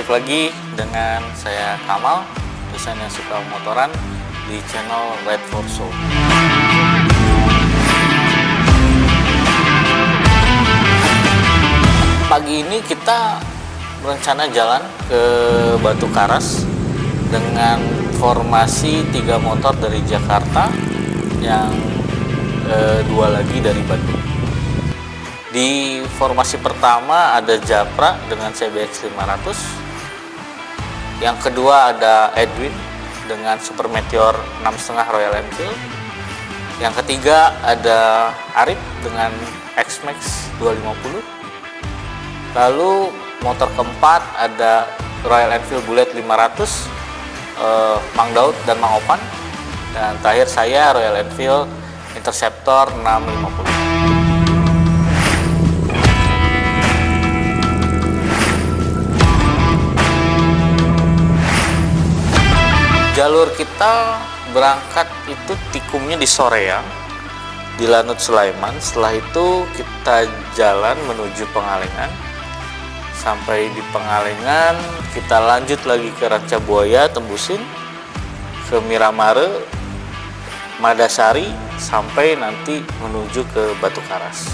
balik lagi dengan saya Kamal, dosen yang suka motoran di channel Ride for Soul. Pagi ini kita berencana jalan ke Batu Karas dengan formasi 3 motor dari Jakarta, yang 2 lagi dari Bandung. Di formasi pertama ada Japra dengan CBX 500. Yang kedua ada Edwin dengan Super Meteor 6.5 Royal Enfield. Yang ketiga ada Arif dengan X-Max 250. Lalu motor keempat ada Royal Enfield Bullet 500, Mang Daud dan Mang Opan. Dan terakhir saya Royal Enfield Interceptor 650. Jalur kita berangkat itu tikumnya di Soreang, di Lanut Sulaiman. Setelah itu kita jalan menuju Pengalengan. Sampai di Pengalengan kita lanjut lagi ke Ranca Buaya, tembusin ke Miramare, Madasari, sampai nanti menuju ke Batu Karas.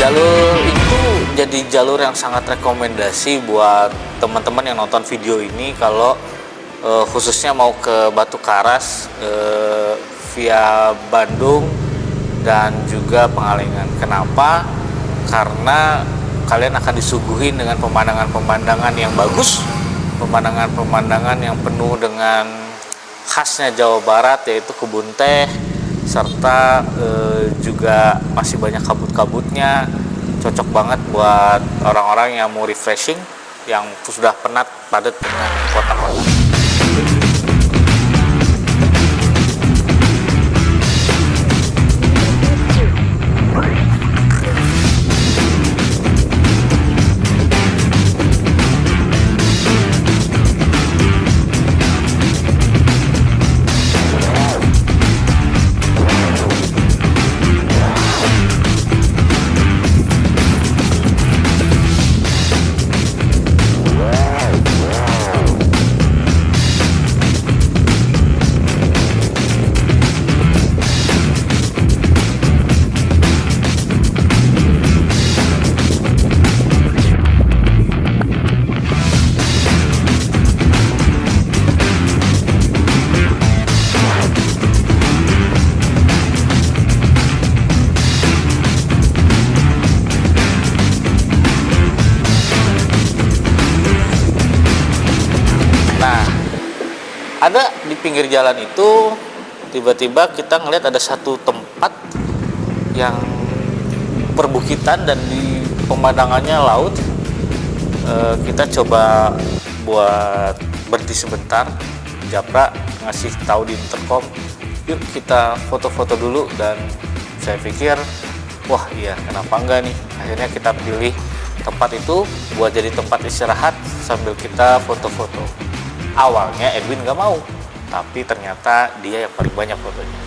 Jalur itu jadi jalur yang sangat rekomendasi buat teman-teman yang nonton video ini kalau khususnya mau ke Batu Karas via Bandung dan juga Pengalengan. Kenapa? Karena kalian akan disuguhin dengan pemandangan-pemandangan yang bagus, pemandangan-pemandangan yang penuh dengan khasnya Jawa Barat, yaitu kebun teh, serta juga masih banyak kabut-kabutnya. Cocok banget buat orang-orang yang mau refreshing, yang sudah penat padat dengan kota-kota. Ada di pinggir jalan itu tiba-tiba kita ngelihat ada satu tempat yang perbukitan dan di pemandangannya laut. Kita coba buat berhenti sebentar. Japra ngasih tahu di intercom, yuk kita foto-foto dulu, dan saya pikir wah iya, kenapa enggak nih. Akhirnya kita pilih tempat itu buat jadi tempat istirahat sambil kita foto-foto. Awalnya Edwin gak mau, tapi ternyata dia yang paling banyak fotonya.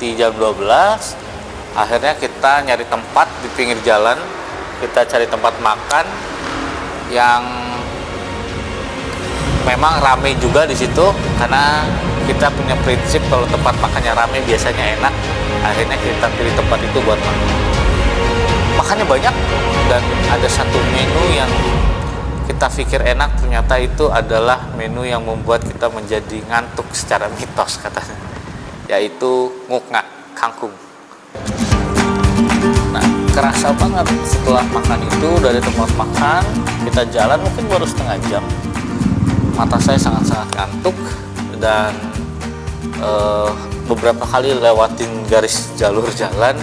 di jam 12, akhirnya kita nyari tempat di pinggir jalan. Kita cari tempat makan yang memang rame juga di situ, karena kita punya prinsip kalau tempat makannya rame biasanya enak. Akhirnya kita pilih tempat itu buat makan. Makannya banyak, dan ada satu menu yang kita pikir enak, ternyata itu adalah menu yang membuat kita menjadi ngantuk secara mitos katanya, yaitu ngukngak, kangkung. Nah, kerasa banget setelah makan itu. Dari tempat makan kita jalan mungkin baru setengah jam, mata saya sangat-sangat ngantuk, dan beberapa kali lewatin garis jalur jalan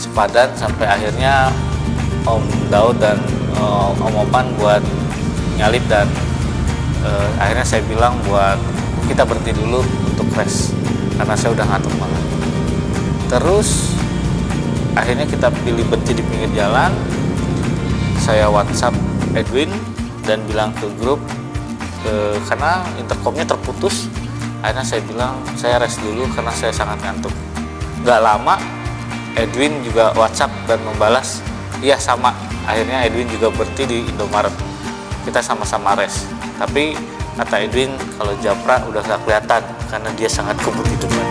sepadan, sampai akhirnya Om Daud dan Om Opan buat nyalip, dan akhirnya saya bilang buat kita berhenti dulu untuk rest karena saya udah ngantuk banget. Terus akhirnya kita pilih berhenti di pinggir jalan. Saya WhatsApp Edwin dan bilang ke grup, karena intercomnya terputus. Akhirnya saya bilang saya rest dulu karena saya sangat ngantuk. Gak lama Edwin juga WhatsApp dan membalas, iya sama. Akhirnya Edwin juga berhenti di Indomaret. Kita sama-sama rest. Tapi kata Edwin kalau Japra udah gak kelihatan karena dia sangat kebut di depan.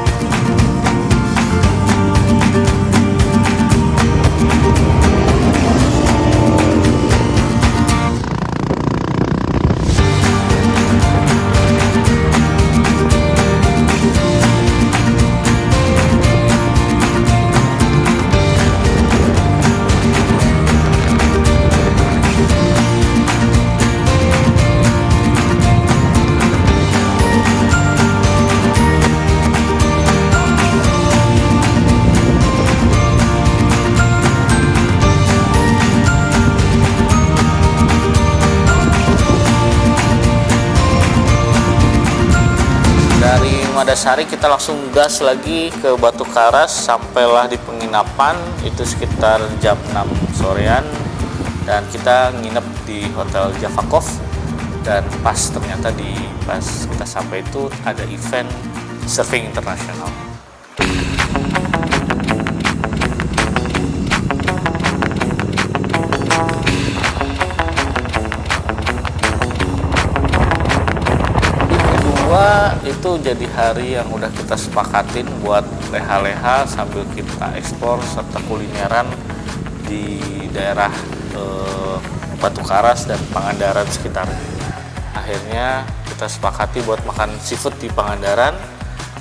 Dari Madasari kita langsung gas lagi ke Batu Karas, sampailah di penginapan itu sekitar jam 6 sorean, dan kita nginep di Hotel Javakov. Dan ternyata pas kita sampai itu ada event surfing internasional. Itu jadi hari yang udah kita sepakatin buat leha-leha sambil kita eksplor serta kulineran di daerah Batu Karas dan Pangandaran sekitarnya. Akhirnya kita sepakati buat makan seafood di Pangandaran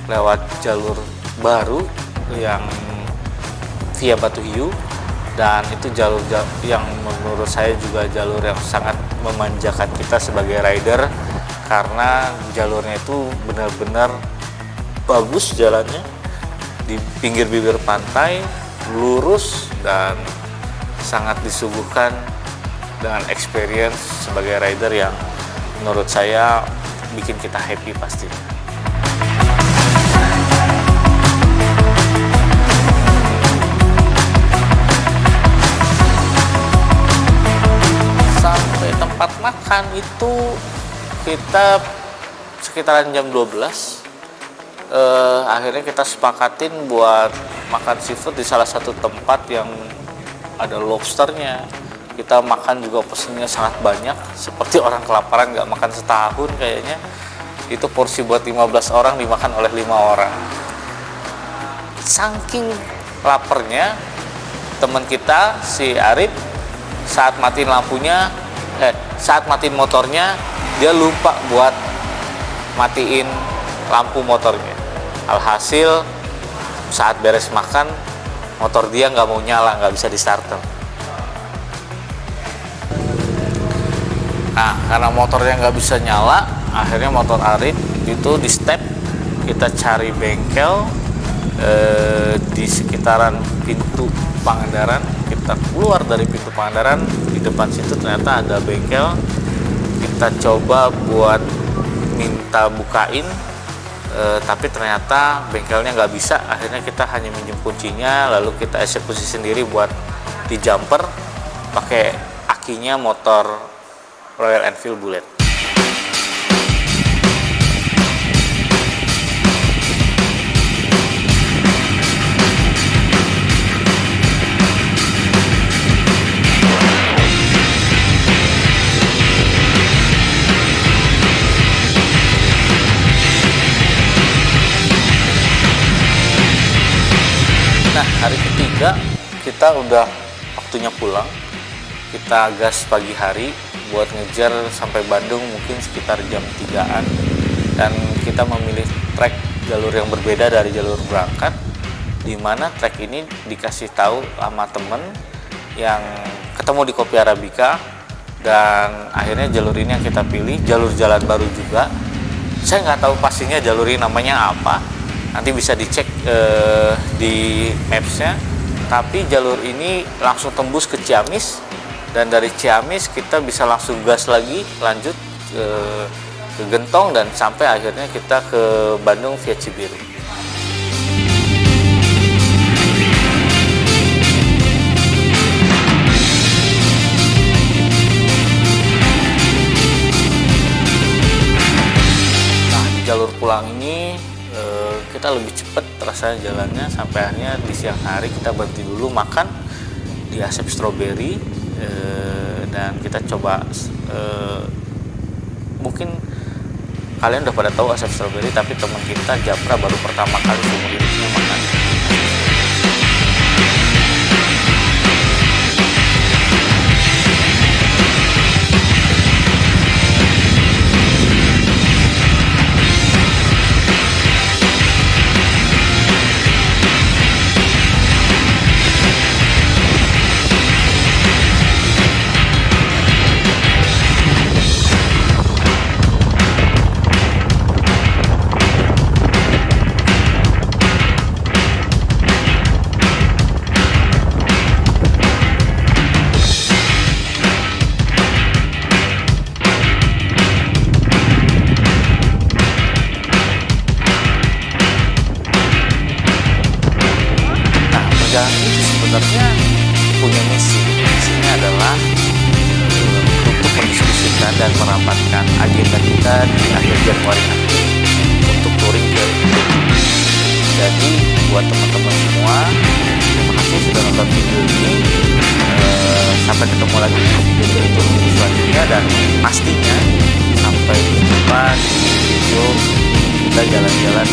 lewat jalur baru yang via Batu Hiu, dan itu jalur yang menurut saya juga jalur yang sangat memanjakan kita sebagai rider, karena jalurnya itu benar-benar bagus jalannya di pinggir bibir pantai, lurus, dan sangat disuguhkan dengan experience sebagai rider yang menurut saya bikin kita happy pastinya. Sampai tempat makan itu kita sekitaran jam 12. Akhirnya kita sepakatin buat makan seafood di salah satu tempat yang ada lobsternya. Kita makan juga pesennya sangat banyak, seperti orang kelaparan gak makan setahun kayaknya. Itu porsi buat 15 orang dimakan oleh 5 orang. Saking laparnya, teman kita si Arif saat matiin motornya, dia lupa buat matiin lampu motornya. Alhasil saat beres makan, motor dia nggak mau nyala, nggak bisa di starter. Nah, karena motornya nggak bisa nyala, akhirnya motor Arif itu di step. Kita cari bengkel di sekitaran pintu Pangandaran. Kita keluar dari pintu Pangandaran, di depan situ ternyata ada bengkel. Kita coba buat minta bukain, tapi ternyata bengkelnya nggak bisa. Akhirnya kita hanya minjem kuncinya, lalu kita eksekusi sendiri buat di jumper pakai akinya motor Royal Enfield Bullet. 3 kita udah waktunya pulang. Kita gas pagi hari buat ngejar sampai Bandung mungkin sekitar jam 3-an, dan kita memilih trek jalur yang berbeda dari jalur berangkat, di mana trek ini dikasih tahu sama temen yang ketemu di Kopi Arabica, dan akhirnya jalur ini yang kita pilih, jalur jalan baru juga. Saya nggak tahu pastinya jalur ini namanya apa, nanti bisa dicek di mapsnya. Tapi jalur ini langsung tembus ke Ciamis, dan dari Ciamis kita bisa langsung gas lagi lanjut ke Gentong, dan sampai akhirnya kita ke Bandung via Cibiru. Jalur pulang ini kita lebih cepat rasanya jalannya, sampai akhirnya di siang hari kita berhenti dulu makan di Asep Strawberry, dan kita coba mungkin kalian udah pada tahu Asep Strawberry, tapi teman kita Japra baru pertama kali seumur hidupnya makan. Itu sebenarnya punya misinya adalah untuk mendiskusikan dan merapatkan agenda kita di akhir Januari nanti untuk touring ke Indonesia. Jadi buat teman-teman semua, terima kasih sudah nonton video ini. Sampai ketemu lagi di video selanjutnya, dan pastinya sampai jumpa di video kita jalan-jalan